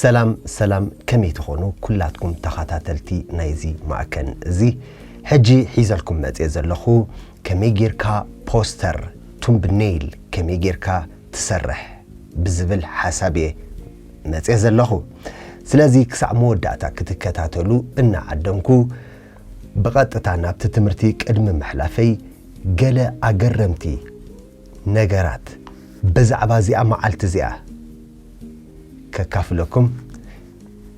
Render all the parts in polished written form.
سلام كمي تخونو كلاتكم تخاتاتلتي نايزي معكن زي حجي حيزلكم مزيز اللخو كمي جيركا بوستر تنبنيل كمي جيركا تسرح بزبل حسابي مزيز اللخو سلازي كسع موداتا كتكتاتلو إنا عدنكو بغطتا نابت تمرتي كدم محلافي قلا أقرمتي نقرات بزعبازي أما عالتزيا ككافلكم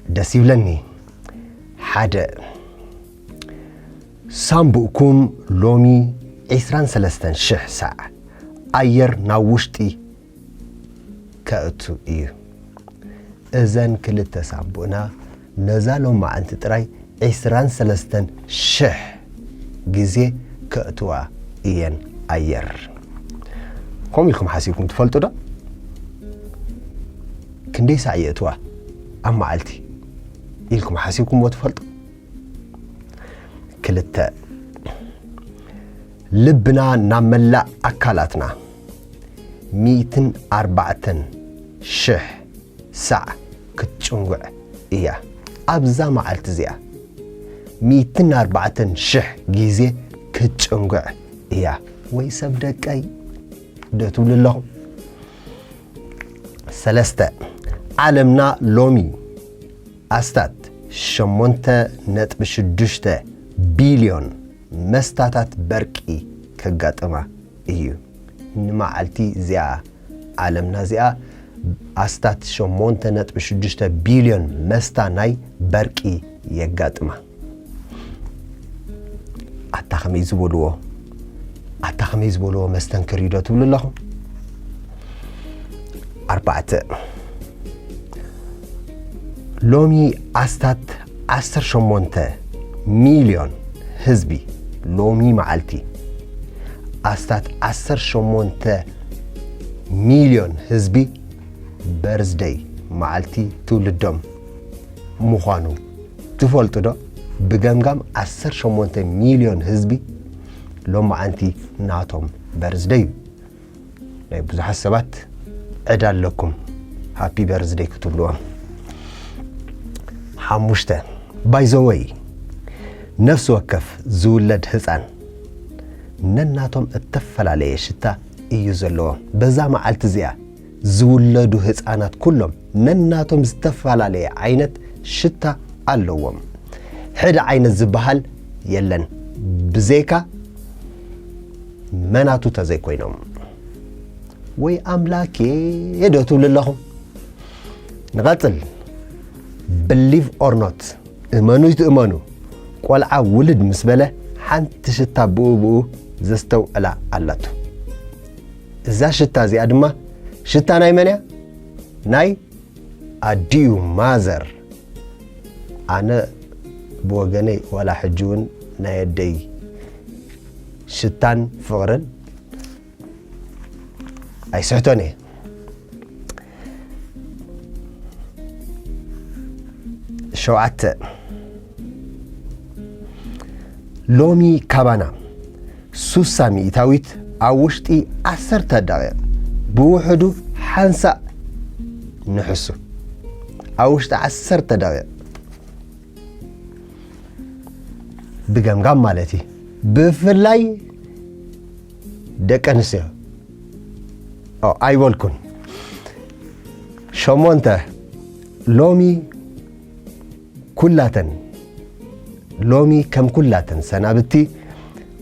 دسيولني حدا سامبوكم لومي 23 شح ساعة أير ناوشتي كأتو إيو إذن كلتا سامبونا نزالو مع أنت تراي 23 شح جزي كأتوا إيان أير كم لكم حاسيكم تفلتوا ده؟ كندي سعيتوا أما عالتي إلكم حاسيكم وتفلتوا كلتا لبنا نملا أكلاتنا 104 شح ساعة كتشنقع إياه أبزا معالت زيا 104 شح جيزي كتشنقع إياه ويسبدك أي دتول الله سلسته عالمنا لومي أستات شمونتا نتبشدشتا بيليون مستاتات بركي كقاتما إيو نما عالتي زيا عالمنا زيا أستات شمونتا نتبشدشتا بيليون مستاناي بركي يقاتما أتخميز بولوه مستنكريدو تقول لهم 4 لومي أستات 18 مليون حزبي لومي معالتي أستات 18 مليون حزبي برزداي معالتي تولدهم مخانو تفولتو ده بجمجم 18 مليون حزبي لوم أنتي ناتهم برزداي بزح حسابات أدال لكم هابي برزداي كتبلوهم حموشته بايزوي نفس وكف زولد حسان نناتهم اتفل عليه شتا ايوزلوهم بزا معالت زيا زولدو حسانات كلهم نناتهم استفل عليه عينت شتا اللوهم حد عين الزبهال يلن بزيكا مناتو تزيكوينهم وي أملاكي يدوتو للهم نغطل believe or not إمانو يتأمانو قولعا ولد مسبلة حانت شتا بو زستو ألا ألاتو إذا شتا زي أدما شتا ناي منيا ناي أديو مازر أنا بوغاني ولا حجون ناي دي شتان فغرن أي سحتوني شوعت لومي كابانا سوسامي تاويت أوشتي 10 دقائق بوحدو حنسا نحسو أوشت 10 دقائق بقمقام مالتي بفلاي دك أنسيا أي والكن شمونته لومي كلاتن لومي كم كلاتن سنابتي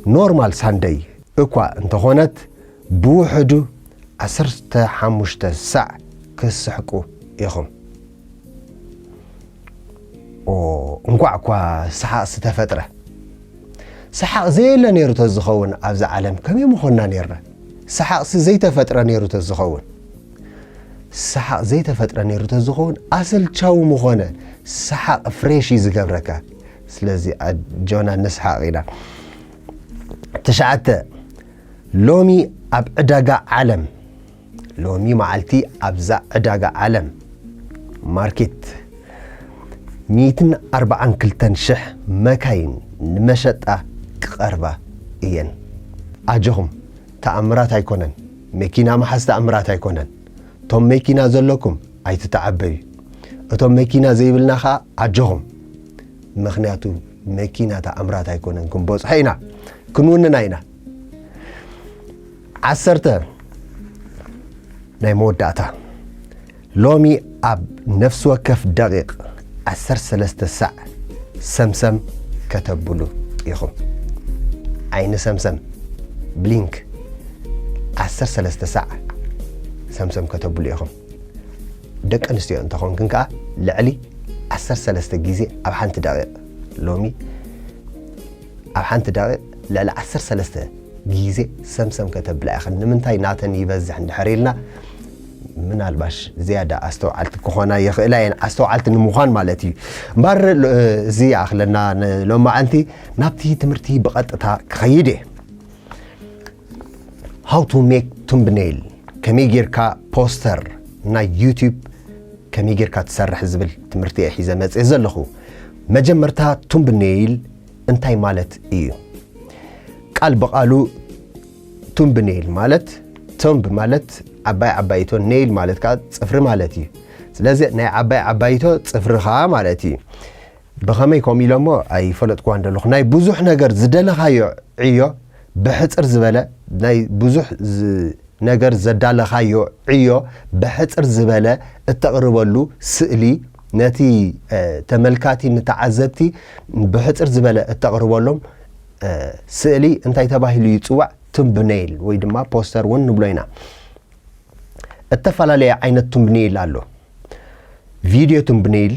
نورمال ساندي اكوا انتخونت بوحدو 15 ساعة كسحقو يخم انقوا سحاق ستفترة سحاق زي اللي نيرو تزخون ابزا عالم كم يمخونا نيرنا سحاق زي تفترة نيرو تزخون سحاق زي تفترة نيرو تزخون اصل تشاو مخونة سحاق فريشي زقبركا سلازي جونا نسحاق غينا 9 لومي اب عداقا عالم لومي معالتي ابزا عداقا عالم ماركت 104 كلتن شح مكاين نمشطة قربة إيان أجهم تأمرات هيكونن مكينا محس تأمرات هيكونن توم مكينا زلكم أي تتعبي እቶም መኪና ዘይብልና ኸ ዓጀኹም ምኽንያቱ መኪና ተኣምራት ኣይኮነን ክንበፅሖ ኢና ክንውንና ኢና 10 ናይ መወዳእታ ሎሚ ኣብ ነፍሲ ወከፍ ደቂቕ 13 ሰዕ ሰምሰም ከተብሉ ኢኹም ዓይኒ ሰምሰም ብሊንክ 13 ሰዕ ሰምሰም ከተብሉ ኢኹም ደቂ ኣንስትዮ እንተኾንክን ከዓ ልዕሊ 13 ግዜ ኣብ ሓንቲ ደቂቕ ሎሚ ኣብ ሓንቲ ደቂቕ ልዕሊ 13 ግዜ ሰምሰም ከተብላ ኢኽን ንምንታይ ናተን ይበዝሕ እንድሕር ኢልና ምናልባሽ ዝያዳ ኣስተውዓልቲ ክኾና ይኽእላ እየን ኣስተውዓልቲ ንምዃን ማለት እዩ እምበር እዚ ኣኽለና ሎማዓንቲ ናብቲ ትምህርቲ ብቐጥታ ክኸይድ እየ how to make thumbnail ከመይ ጌርካ ፖስተር ናይ ዩቲዩብ ከመይ ጌርካ ትሰርሕ ዝብል ትምህርቲ እየ ሒዘ መፅእ ዘለኹ መጀመርታ thumbnail እንታይ ማለት እዩ ቃል በቃሉ thumbnail ማለት ቱምብ ማለት ዓባይ ዓባይቶ ኔይል ማለት ከዓ ጽፍሪ ማለት እዩ ስለዚ ናይ ዓባይ ዓባይቶ ጽፍሪኻ ማለት እዩ ብኸመይ ከም ኢሎሞ ኣይፈለጥኩ እንደለኹ ናይ ብዙሕ ነገር ዝደለኻዮ ዕዮ ብሕፅር ዝበለ ናይ ብዙሕ ነገር ዘዳለኻዮ ዕዮ ብሕፅር ዝበለ እተቕርበሉ ስእሊ ነቲ ተመልካቲ ንተዓዘብቲ ብሕፅር ዝበለ እተቕርበሎም ስእሊ እንታይ ተባሂሉ ይጽዋዕ thumbnail ወይ ድማ ፖስተር ውን ንብሎ ኢና እተፈላለየ ዓይነት thumbnail ኣሎ ቪድዮ thumbnail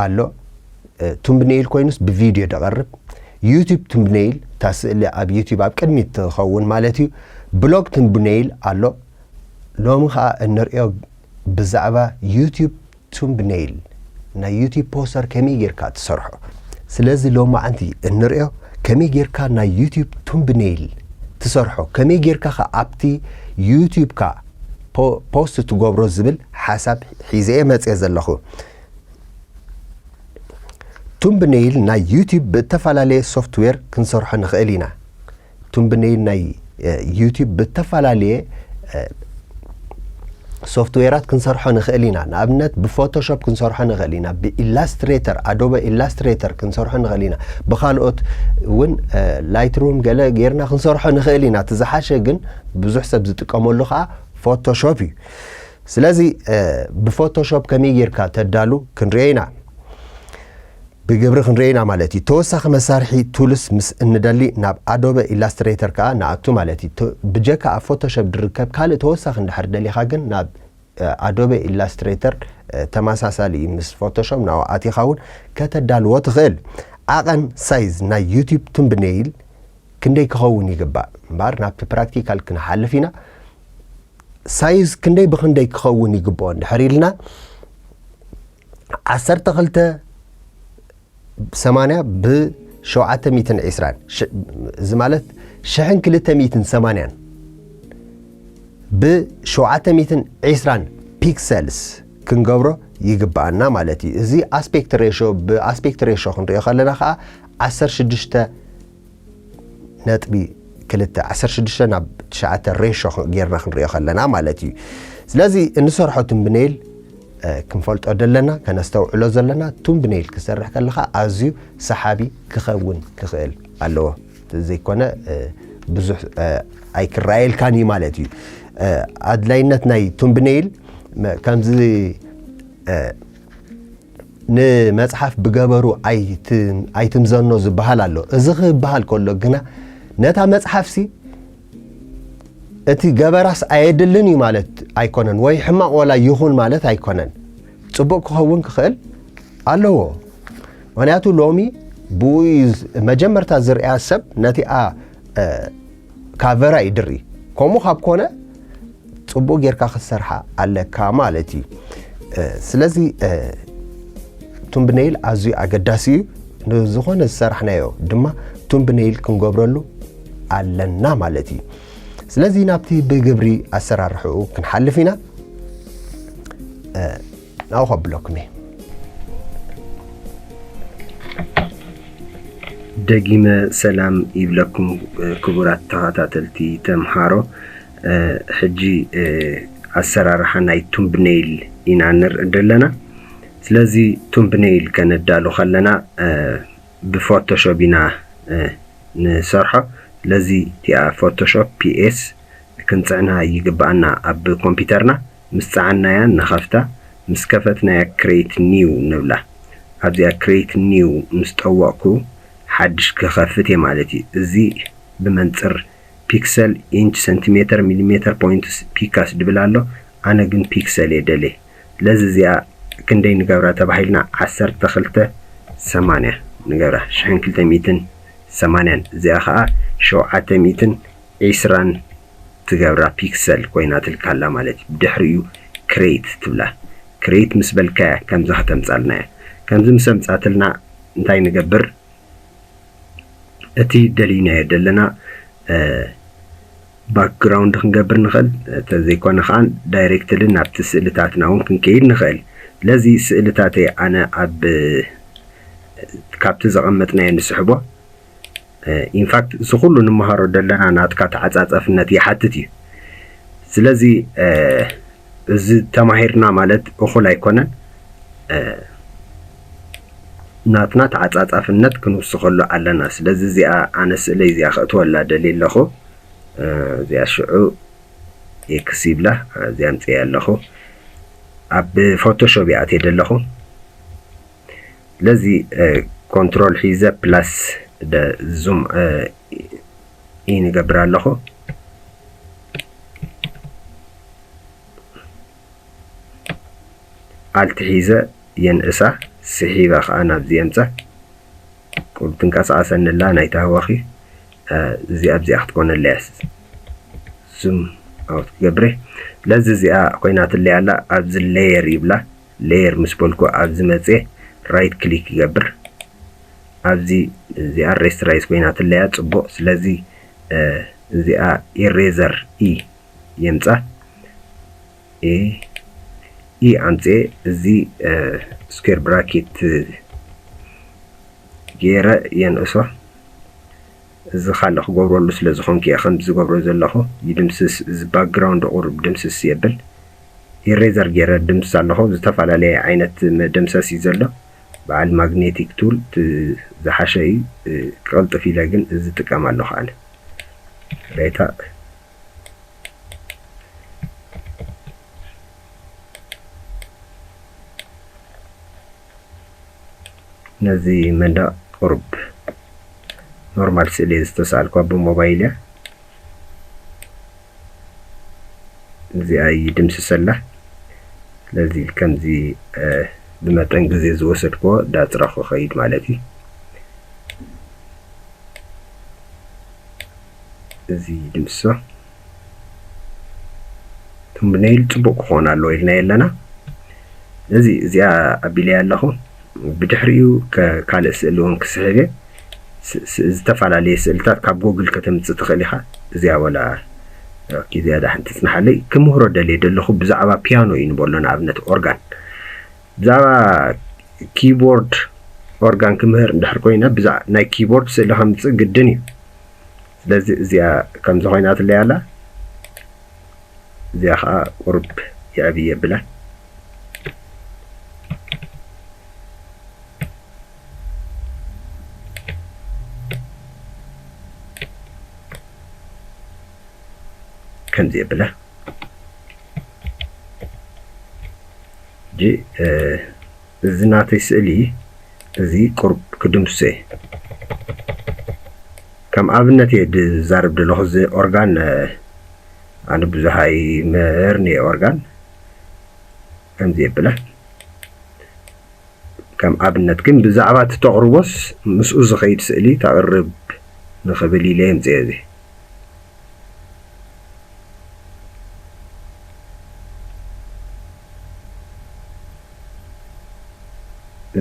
ኣሎ thumbnail ኮይኑስ ብቪድዮ ደቐርብ ዩቲዩብ thumbnail ታስእሊ ኣብ ዩቲዩብ ኣብ ቅድሚት ትኸውን ማለት እዩ ብሎግ thumbnail ኣሎ ሎሚ ከዓ እንሪኦ ብዛዕባ ዩቲዩብ thumbnail ናይ ዩቲዩብ ፖስተር ከመይ ጌርካ ትሰርሖ ስለዚ ሎማዓንቲ እንሪኦ ከመይ ጌርካ ናይ ዩቲዩብ thumbnail ትሰርሖ ከመይ ጌርካ ኣብቲ ዩቲዩብ ካ ፖስት ትገብሮ ዝብል ሓሳብ ሒዘ መፅእ ዘለኹ thumbnail ናይ ዩቲዩብ ብተፈላለየ ሶፍትዌር ክንሰርሖ ንኽእል ኢና thumbnail ናይ ዩቲዩብ ብተፈላለየ ሶፍትዌራት ክንሰርሖ ንኽእል ኢና ንኣብነት ብፎቶሾፕ ክንሰርሖ ንኽእል ኢና ብኢላስትሬተር አዶቤ ኢላስትሬተር ክንሰርሖ ንኽእል ኢና ብኻልኦት እውን ላይትሩም ገለ ጌርና ክንሰርሖ ንኽእል ኢና ትዝሓሸ ግን ብዙሕ ሰብ ዝጥቀመሉ ከዓ ፎቶሾፕ እዩ ስለዚ ብፎቶሾፕ ከመይ ጌርካ ተዳሉ ክንሪኦ ኢና ብግብሪ ክንሪኦ ኢና ማለት እዩ ተወሳኺ መሳርሒ ቱልስ ምስ እንደሊ ናብ አዶቤ ኢላስትሬተር ከዓ ንኣቱ ማለት እዩ ብጀካ ኣብ ፎቶሾፕ ድርከብ ካልእ ተወሳኺ እንድሕር ደሊኻ ግን ናብ አዶቤ ኢላስትሬተር ተመሳሳሊ ምስ ፎቶሾፕ ናብ ኣቲኻ እውን ከተዳልዎ ትኽእል ዓቐን ሳይዝ ናይ ዩቲዩብ thumbnail ክንደይ ክኸውን ይግባእ እምበር ናብቲ ፕራክቲካል ክንሓልፍ ኢና ሳይዝ ክንደይ ብክንደይ ክኸውን ይግብኦ እንድሕር ኢልና 12 80 ብ720 እዚ ማለት 1280 ብ720 ፒክሰልስ ክንገብሮ ይግባአና ማለት እዩ እዚ አስፔክት ሬሽዮ ብአስፔክት ሬሽዮ ክንሪኦ ከለና ከዓ 16 ነጥቢ 16 ናብ 9 ሬሽዮ ጌርና ክንሪኦ ከለና ማለት እዩ ስለዚ እንሰርሖ thumbnail ክንፈልጦ ዘለና ከነስተውዕሎ ዘለና thumbnail ክሰርሕ ከለኻ ኣዝዩ ሰሓቢ ክኸውን ክኽእል ኣለዎ ዘይኮነ ብዙሕ ኣይክራኤልካኒ ማለት እዩ ኣድላይነት ናይ thumbnail ከምዚ ንመጽሓፍ ብገበሩ ኣይትምዘኖ ዝበሃል ኣሎ እዚ ክበሃል ከሎ ግና ነታ መጽሓፍሲ እቲ ገበራስ ኣየድልን እዩ ማለት ኣይኮነን ወይ ሕማቕ ወላ ይኹን ማለት ኣይኮነን ጽቡቕ ክኸውን ክኽእል ኣለዎ ምክንያቱ ሎሚ መጀመርታ ዝርያ ሰብ ነቲኣ ካቨራ ይድሪ ከምኡ ካብ ኮነ ጽቡቕ ጌርካ ክሰርሓ ኣለካ ማለት እዩ ስለዚ thumbnail ኣዝዩ ኣገዳሲ እዩ ንዝኾነ ዝሰርሕናዮ ድማ thumbnail ክንገብረሉ ኣለና ማለት እዩ ስለዚ ናብቲ ብግብሪ ኣሰራርሕኡ ክንሓልፍ ኢና ናው ኸብለኩም ደጊመ ሰላም ይብለኩም ክቡራት ተኸታተልቲ ተምሃሮ ሕጂ ኣሰራርሓ ናይ thumbnail ኢና ንርኢ ዘለና ስለዚህ ቱምብኔይል ከነዳሉ ከለና ብፎቶሾፕ ኢና ንሰርሖ ስለዚህ ቲኣ ፎቶሾፕ ፒኤስ ክንፅዕና ይግባአና ኣብ ኮምፒውተርና ምስ ፀዓናያ ንኸፍታ ምስ ከፈትናያ ክሬት ኒው ንብላ ኣብዚኣ ክሬት ኒው ምስ ጠወቕኩ ሓድሽ ክኸፍት እየ ማለት እዩ እዚ ብመንፅር ፒክሰል ኢንች ሰንቲሜትር ሚሊሜትር ፖይንትስ ፒካስ ድብል ኣሎ ኣነ ግን ፒክሰል እየ ደልየ ስለዚ እዚኣ ክንደይ ንገብራ ተባሂልና 1280 ንገብራ 1280 እዚኣ ከዓ 720 ትገብራ ፒክሰል ኮይና ትልካላ ማለት እዩ ብድሕሪኡ ክሬት ትብላ ክሬት ምስ በልካያ ከምዚ ከተምፃልናያ ከምዚ ምስ ኣምፃትልና እንታይ ንገብር እቲ ደሊናዮ ዘለና ባክግራውንድ ክንገብር ንኽእል ተዘይኮነ ከዓ ዳይሬክትሊ ናብቲ ስእልታትና እውን ክንከይድ ንኽእል ስለዚ ስእልታተይ ኣነ ኣብ ካብቲ ዘቐመጥናዮ ንስሕቦ ኢንፋክት እዚ ኩሉ ንምሃሮ ዘለና ናትካ ተዓፃፀፍነት ይሓትት እዩ ስለዚ እዚ ተማሂርና ማለት እኹል ኣይኮነን ናትና ተዓፃፃፍነት ክንውስኸሉ ኣለና ስለዚ እዚኣ ኣነ ስእለይ እዚኣ ከእትወላ ደልየ ኣለኹ እዚኣ ሽዑ ኤክስ ይብላ እዚኣ ምፅያ ኣለኹ ኣብ ፎቶሾፕ እያ ኣትየ ደለኹ ስለዚ ኮንትሮል ሒዘ ፕላስ ዙም ይንገብር ኣለኹ ኣልቲ ሒዘ የንእሳ ስሒባ ከዓ ናብዚ የምፅእ ቁል ትንቀሳቐሰንላ ናይታ ህወኺ እዚኣ ኣብዚኣ ክትኮነላ እያ ዙም ኣውት ክገብረ ስለዚ እዚኣ ኮይናትለይ ኣላ ኣብዚ ሌየር ይብላ ሌየር ምስ በልኩ ኣብዚ መፅአ ራይት ክሊክ ይገብር ኣብዚ እዚኣ ሬስትራይዝ ኮይናትለያ ፅቡቕ ስለዚ እዚኣ ኢሬዘር ኢ የምፃ ኢ ኣምፅአ እዚ ስኩዌር ብራኬት ገይረ የንእሶ እዚ ካልእ ክገብረሉ ስለ ዝኾንክ እየ ከምዚ ዝገብሮ ዘለኹ ይድምስስ እዚ ባክግራውንድ ቁርብ ድምስስ የብል ኢሬዘር ገይረ ድምስስ ኣለኹ ዝተፈላለየ ዓይነት መደምሰስ እዩ ዘሎ በዓል ማግኔቲክ ቱል ዝሓሸ እዩ ክቕልጥፍ ኢለ ግን እዚ ጥቀም ኣለኹ ኣነ ሬታ ነዚ መንደቕ ቁርብ ኖርማል ስእሊ ዝተሳልኳ ብሞባይል እያ እዚኣ ይድምስሰላ ስለዚ ከምዚ ብመጠን ግዜ ዝወሰድክዎ ዳፅረኹ ኸይድ ማለት እዩ እዚ ድምሶ ቱምብኔይል ፅቡቅ ክኾን ኣለዎ ኢልና የለና እዚ እዚኣ ኣቢለያ ኣለኹ ብድሕሪኡ ካልእ ስእሊ እውን ክስሕብ እየ ዝተፈላለየ ስእልታት ካብ ጎግል ከተምፅእ ትኽእል ኢኻ እዚኣ ወላ እዚኣ ዳሕንቲ ፅናሓለይ ክምህሮ ደልየ ደለኹ ብዛዕባ ፒያኖ እዩ ንበሎ ንኣብነት ኦርጋን ብዛዕባ ኪቦርድ ኦርጋን ክምህር እንድሕር ኮይነ ናይ ኪቦርድ ስእሊ ከምፅእ ግድን እዩ ስለዚ እዚኣ ከምዚ ኮይናትለይ ኣላ እዚኣ ከዓ ቁርብ ይዕብይ የብላ ከምዚ የብላ እዚ ናተይ ስእሊ እዚ ቁርብ ክድምስሶ እየ ከም ኣብነት እየ ዝዛርብ ዘለኹ እዚ ኦርጋን ኣነ ብዙሓ ይምህርኒ እየ ኦርጋን ከምዚ የብላ ከም ኣብነት ግን ብዛዕባ እቲ ተቕርቦስ ምስኡ ዝኸይድ ስእሊ ተቕርብ ንኽብል ኢለ የምፅአ እዚ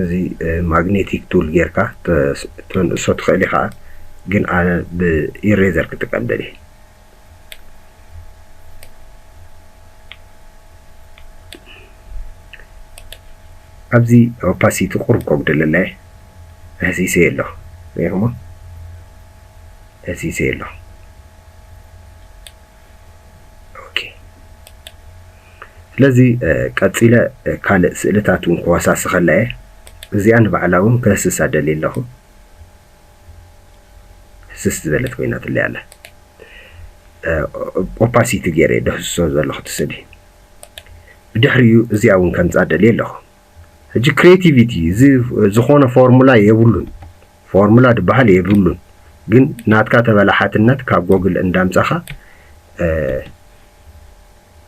እዚ ማግኔቲክ ቱል ጌርካ ተንእሶ ትኽእል ኢኻ ግን ኣነ ብኢሬዘር ክጥቀም ደልየ ኣብዚ ኦፓሲቲ ቁርብ ከጉድለና ህሲሰ ኣለኹ ሪኢኹሞ ህሲሰ ኣለኹ ኦኬ ስለዚህ ቀፂለ ካልእ ስእልታት እውን ክወሳሲ ከለየ እዚኣ ንባዕላ እውን ከህስሳ ደልየ ኣለኹ ህስስ ዝበለት ኮይና ትለይ ኣላ ኦፓሲቲ ገይረ ደህስሶ ዘለኹ ትስእሊ ብድሕሪኡ እዚኣ እውን ከምፃ ደልየ ኣለኹ ሕጂ ክሬቲቪቲ ዝኾነ ፎርሙላ የብሉን ፎርሙላ ድበሃል የብሉን ግን ናትካ ተበላሓትነት ካብ ጎግል እንዳምፃኻ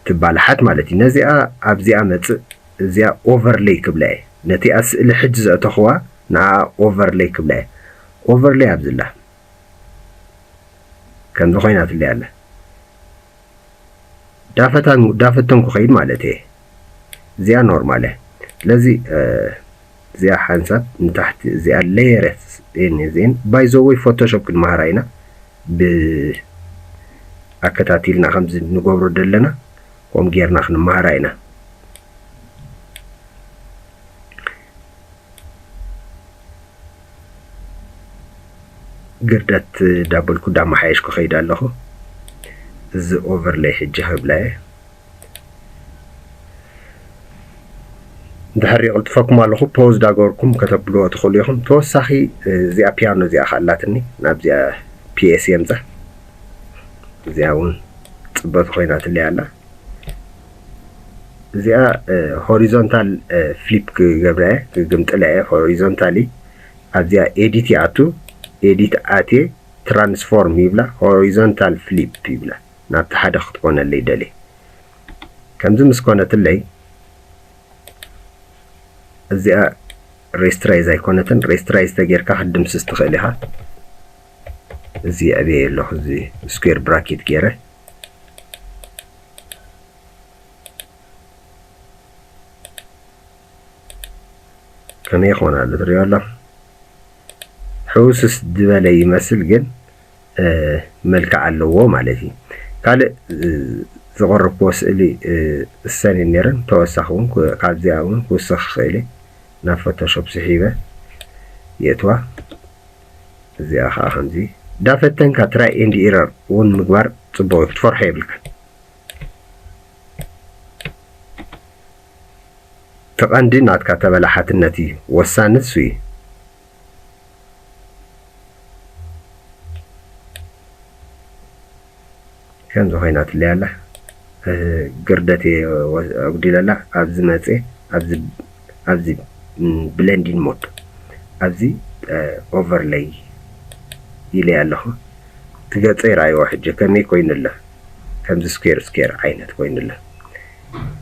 ትባላሓት ማለት እዩ ነዚኣ ኣብዚኣ መፅእ እዚኣ ኦቨርሌይ ክብላ እየ ነቲኣ ስእሊ ሕጂ ዘእተኽዋ ንኣ ኦቨርሌይ ክብላ እየ ኦቨርሌይ ኣብዝላ ከምዚ ኮይና ትለይ ኣላ ዳፈተንኩ ኸይድ ማለት እየ እዚኣ ኖርማል እየ ስለዚ እዚኣ ሓንሳብ ንታሕቲ እዚኣ ሌየረት ዜን ባይዘወይ ፎቶሾፕ ክንመሃራ ኢና ብኣከታቲልና ከምዚ ንገብሮ ደለና ከምኡ ጌርና ክንመሃራ ኢና ግርደት ዳበልኩ ዳመሓየሽኩ ኸይድ ኣለኹ እዚ ኦቨርሌይ ሕጂ ክብላ እየ እንድሕር ይቕልጥፈኩም ኣለኹ ፖዝ ዳገበርኩም ከተብልዎ ትኽእሉ ኢኹም ተወሳኺ እዚኣ ፒያኖ እዚኣ ካላትኒ ናብዚኣ ፒኤስ የምፃ እዚኣ እውን ፅበቱ ኮይና ትለይ ኣላ እዚኣ ሆሪዞንታል ፍሊፕ ክገብራ እየ ክግምጥላ እየ ሆሪዞንታሊ ኣብዚኣ ኤዲት ይኣቱ ኤዲት ኣትየ ትራንስፎርም ይብላ ሆሪዞንታል ፍሊፕ ይብላ ናብቲ ሓደ ክትኮነለይ ደልየ ከምዚ ምስ ኮነትለይ እዚኣ ሬስትራይዝ ኣይኮነትን ሬስትራይዝ ተጌርካ ክድምስስ ትኽእል ኢኻ እዚ ዕብየ ኣለኹ እዚ ስኩዌር ብራኬት ገይረ ከመይ ይኾን ኣሎ ትሪኦ ኣሎ ሕውስስ ዝበለ ይመስል ግን መልክዕ ኣለዎ ማለት እዩ ካልእ ዝቐረብክዎ ስእሊ እሰን ነይረን ተወሳኺ እውን ካብዚኣ እውን ክውስኽ ክኽእል ናብ ፎቶሾፕ ስሒበ የእትዋ እዚኣ ከዓ ከምዚ ዳፈተንካ ትራይ ኤንድ ኢረር እውን ምግባር ፅቡቅ እዩ ክትፈርሖ የብልካ ተቐንዲ ናትካ ተበላሓትነት እዩ ወሳኒ እሱ እዩ ከምዚ ኮይና ትለይ ኣላ ግርደት ኣጉዲለላ ኣብዚ መፅአ ኣብዚ ብለንዲን ሞድ ኣብዚ ኦቨርሌይ ኢለይ ኣለኹ ትገፀ ይረኣይዎ ሕጂ ከመይ ኮይኑላ ከምዚ ስኩዌር ዓይነት ኮይኑላ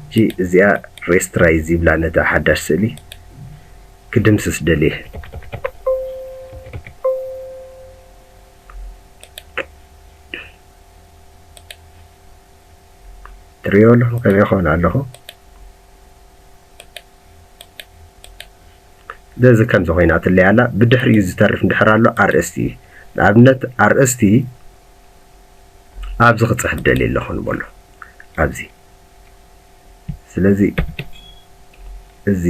እጂ እዚኣ ሬስትራይዝ ይብላ ነታ ሓዳሽ ስእሊ ክድምስስ ደልየ ትሪኦ ኣለኹ ከመይ ክኾን ኣለኹ ደዚ ከምዚ ኮይና ትለይ ኣላ ብድሕሪኡ ዝተርፍ እንድሕር ኣሎ ኣርእስቲ እዩ ንኣብነት ኣርእስቲ ኣብዚ ክፅሕፍ ደልየ ኣለኹ ንበሎ ኣብዚ ስለዚ እዚ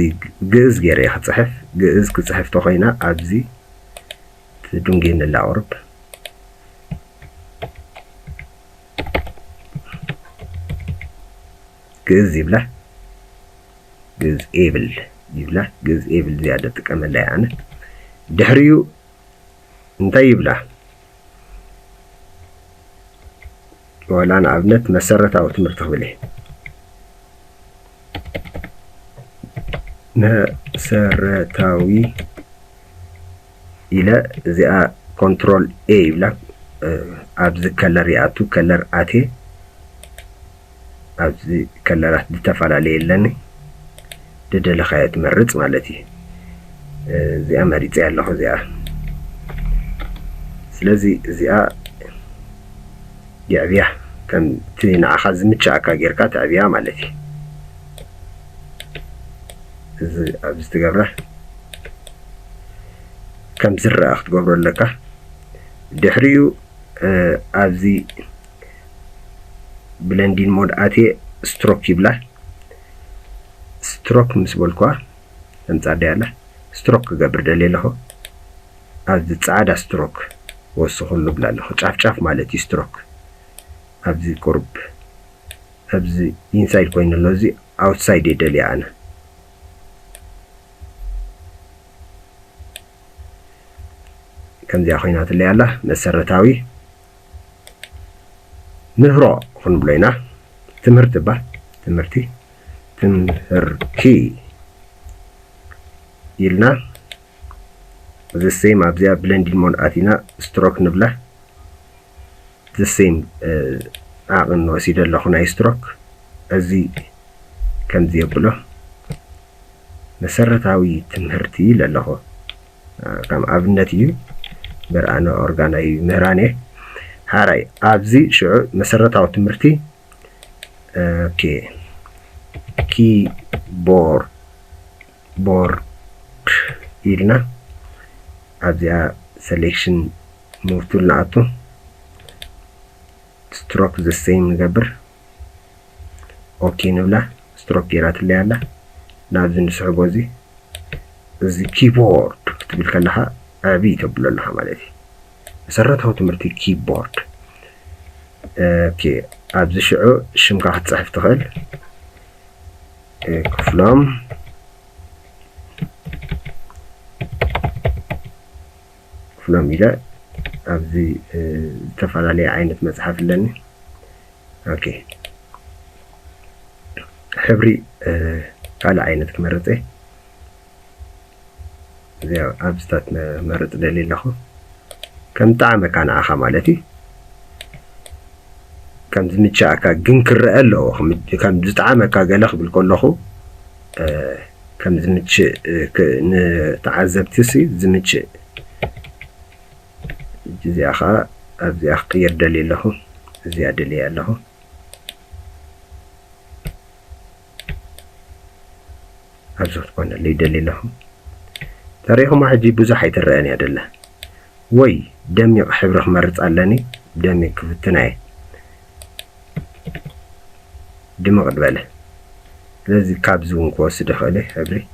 ግእዝ ገይረ ክፅሕፍ ግእዝ ክፅሕፍ ተኮይና ኣብዚ ትድንጌን ላቅርብ ግእዝ ይብላ ግእዝ ኤብል ይብላ ግእዝ ኤብል ዝያደ ጥቀመላ ኣነ ድሕሪኡ እንታይ ይብላ ወላ ንኣብነት መሰረታዊ ትምህርቲ ክብል እየ መሰረታዊ ኢለ እዚኣ ኮንትሮል ኤ ይብላ ኣብዚ ከለር ይኣቱ ከለር ኣትየ ኣብዚ ከለራት ዝተፈላለዩ የለኒ ደደለኻዮ ትመርፅ ማለት እዩ እዚኣ መሪፀ ኣለኹ እዚኣ ስለዚ እዚኣ የዕብያ ከምቲ ንዓኻ ዝምችኣካ ጌርካ ተዕብያ ማለት እዩ እዚ ኣብዚ ትገብራ ከም ዝረአ ክትገብሮ ኣለካ ድሕሪኡ ኣብዚ ብለንዲን ሞድ ኣትየ ስትሮክ ይብላ ስትሮክ ምስ በልኳ ተምፃደ ያለ ስትሮክ ክገብር ደልየ ኣለኹ ኣብዚ ፃዕዳ ስትሮክ ወስኹሉ ብላ ኣለኹ ጫፍ ጫፍ ማለት እዩ ስትሮክ ኣብዚ ቁርብ ኣብዚ ኢንሳይድ ኮይኑ ኣሎ እዚ outside يدلي أنا كم زي أخوينات اللي الله مسرتاوي نهرو خن بلينا تمرت با تمرتي تمركي يلنا the same أبزيا blending mode أتينا stroke نبله the same أعلن وسيلة لخنا stroke أزي كم زي بله مسرتاوي تمرتي لله كم أبنتي برأنا أورجاناي مهراني هاراي أبزي شو مسرتاو تمرتي اوكي كيبورد إلنا أبزي سelection move to نعطو stroke the same نقبر اوكي نبلا stroke جيرات اللي على نابزي نسحبو زي كيبورد تبيل كلها أبي تبلو لها مالتي مسرتها تمرتي كيبورد اوكي أبزي شعو شمكا حتصحف تخيل كفلام إلى أبزي تفعل عليه عينة مصحف لني اوكي حبري على عينتك مرتي زي أبستات مرت دليل له كم طعمك أنا أخا مالتي كم زمتشاكا جنكر ألو كم زطعمك قالخ بالكل له كم زمتش تعذبتسي زمتش زي أخا أبزي أخير دليل له زيادة لي له أبزوت قلنا اللي دليل له تاريخهم عجيب بزح يترأني أدله وي دمي حبرخ مرت علاني دمي كفتناي دمي قد باله لازي كابزون كواس دخله حبري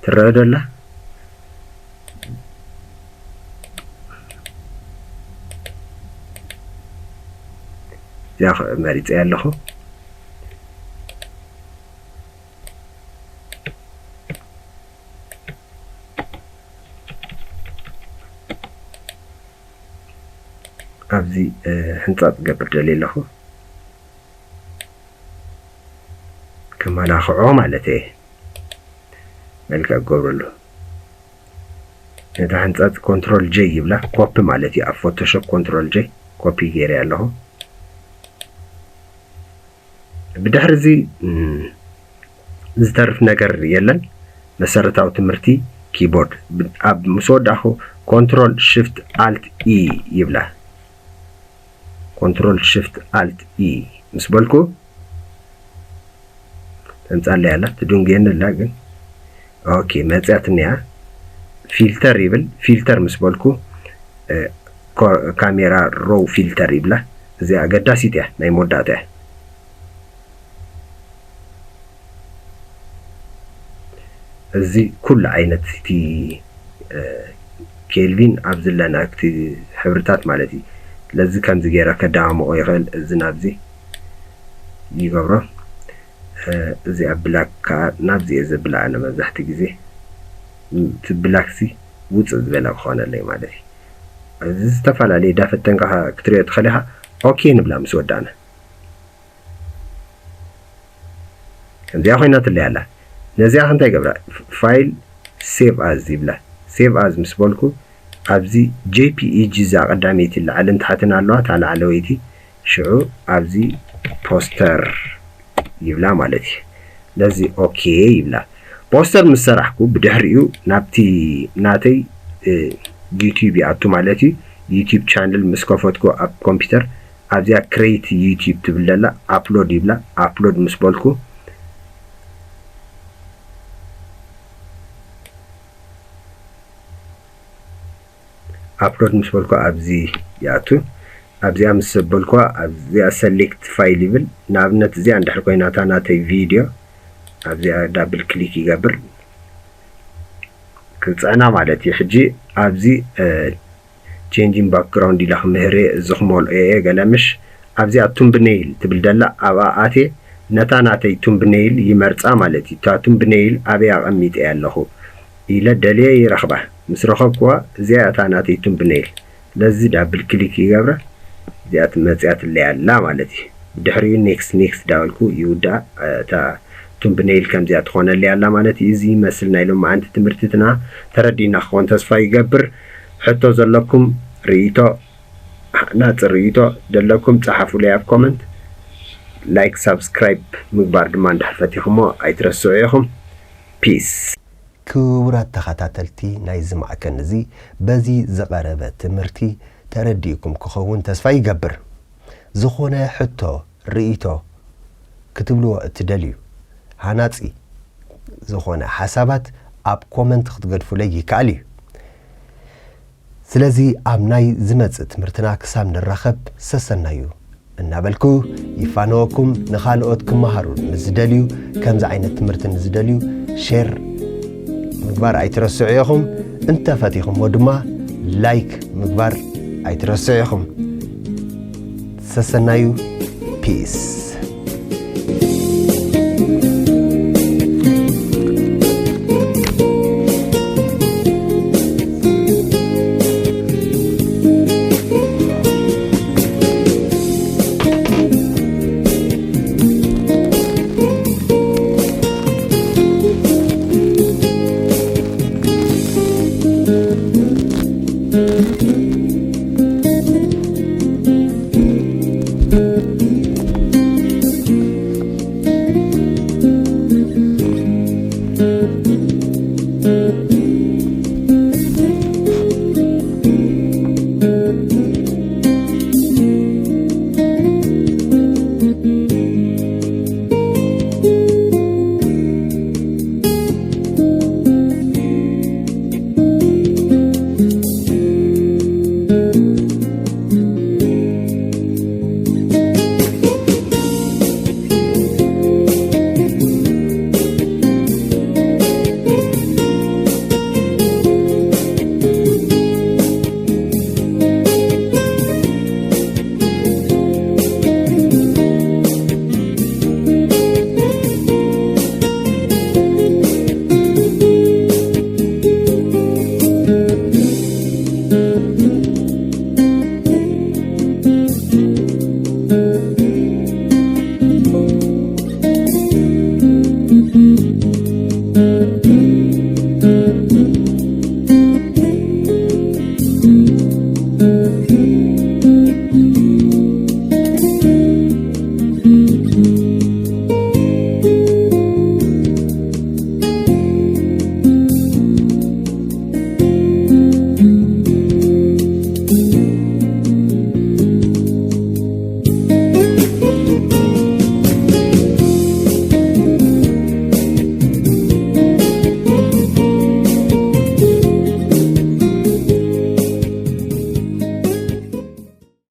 ترى أدله يا أخي مريت يالله أبزي حنطات قبل دليل له كما لا خعوم على تيه ملك أقول له إذا حنطات كنترول جي يبلا كوبي مالتي أفوتوشوب كنترول جي كوبي غيري له بدحر زي زتعرف نجر يلن مسرتاو تمرتي كيبورد أب مسود أخو كنترول شيفت ألت إي يبلا كنترول شيفت ألت إي مسبالكو تنسال لي على تدون جين لكن أوكي ما تأتني فلتر يبل فلتر مسبالكو كاميرا رو فلتر يبلا زي أقدر سيته ناي موداته زي كل عينت تي كيلفين عبدالله تي حبرتات مالتي لذي كان زجيرة كدعم ويغل الزنابزي يقبره زي أبلاك نابزي إذا بلا أنا مزحت جزي تبلاكسي وتصد بلا خانة اللي مالتي إذا استفعل عليه دافة تنقها كترية تخليها أوكي نبلا مسودانا كان زي أخوينات اللي على نزي أخوين تاقبرا فايل سيف أز يبلا سيف أز مسبولكو أبزي جي بي إي جزء قداميتي اللي على انتحتنا اللوات على علويتي شعو أبزي بوستر يبلا مالتي لازي أوكي يبلا بوستر مسرحكو بدهريو نابتي ناتي يوتيوب يعطو مالتي يوتيوب channel مسكوفتكو أب كمبيوتر أبزي كريت يوتيوب تبلا أبلود يبلا أبلود مسبولكو أبلود مسبولكو أبزي ياتو أبزي مسبولكو أبزي select file level نابنت زي عند حركويناتا ناتي فيديو أبزي دبل كليك يقبر كنت أنا مالتي حجي أبزي changing background إلى مهري زخمول قلمش أبزي أتوم بنيل تبلدلا أبا آتي ነታ ናተይ ቱምብኔይል ይመርፃ ማለት እዩ። እታ ቱምብኔይል ኣበይ ኣቐሚጠ ኣለኹ ኢለ ደልየ ይረኽባ። ምስ ረኸብክዋ እዚኣ እታ ናተይ ቱምብኔይል ለዚ ዳብል ክሊክ ይገብረ እዚኣ መፅያ ትለያ ኣላ ማለት እዩ። ድሕሪኡ ኔክስት ዳበልኩ ይውዳእ እታ ቱምብኔይል ከምዚኣ ትኾነለያ ኣላ ማለት እዩ። እዚ ይመስል ናይ ሎማዓንቲ ትምህርትትና ተረዲና ክኾን ተስፋ ይገብር። ሕቶ ዘለኩም ርእይቶ ናፅር ርእይቶ ዘለኩም ፃሓፉለይ ኣብ ኮመንት። ላይክ ሳብስክራይብ ምግባር ድማ እንዳሕፈቲኹሞ ኣይትረስዑ ኢኹም። ፒስ። ክቡራት ተኸታተልቲ ናይ ዝማዕከን እዚ በዚ ዝቐረበ ትምህርቲ ተረዲእኩም ክኸውን ተስፋ ይገብር። ዝኾነ ሕቶ ርእይቶ ክትብልዎ እትደልዩ ሃናፂ ዝኾነ ሓሳባት ኣብ ኮመንት ክትገድፉለይ ይከኣል እዩ። ስለዚ ኣብ ናይ ዝመፅእ ትምህርትና ክሳብ ንራኸብ ሰሰናዩ እናበልኩ ይፋነወኩም። ንኻልኦት ክመሃሩ ንዝደልዩ ከምዚ ዓይነት ትምህርቲ ንዝደልዩ ሼር ምግባር ኣይትረስዑ ኢኹም። እንተፈቲኹምዎ ድማ ላይክ ምግባር ኣይትረስዑ ኢኹም። ሰሰናዩ ፒስ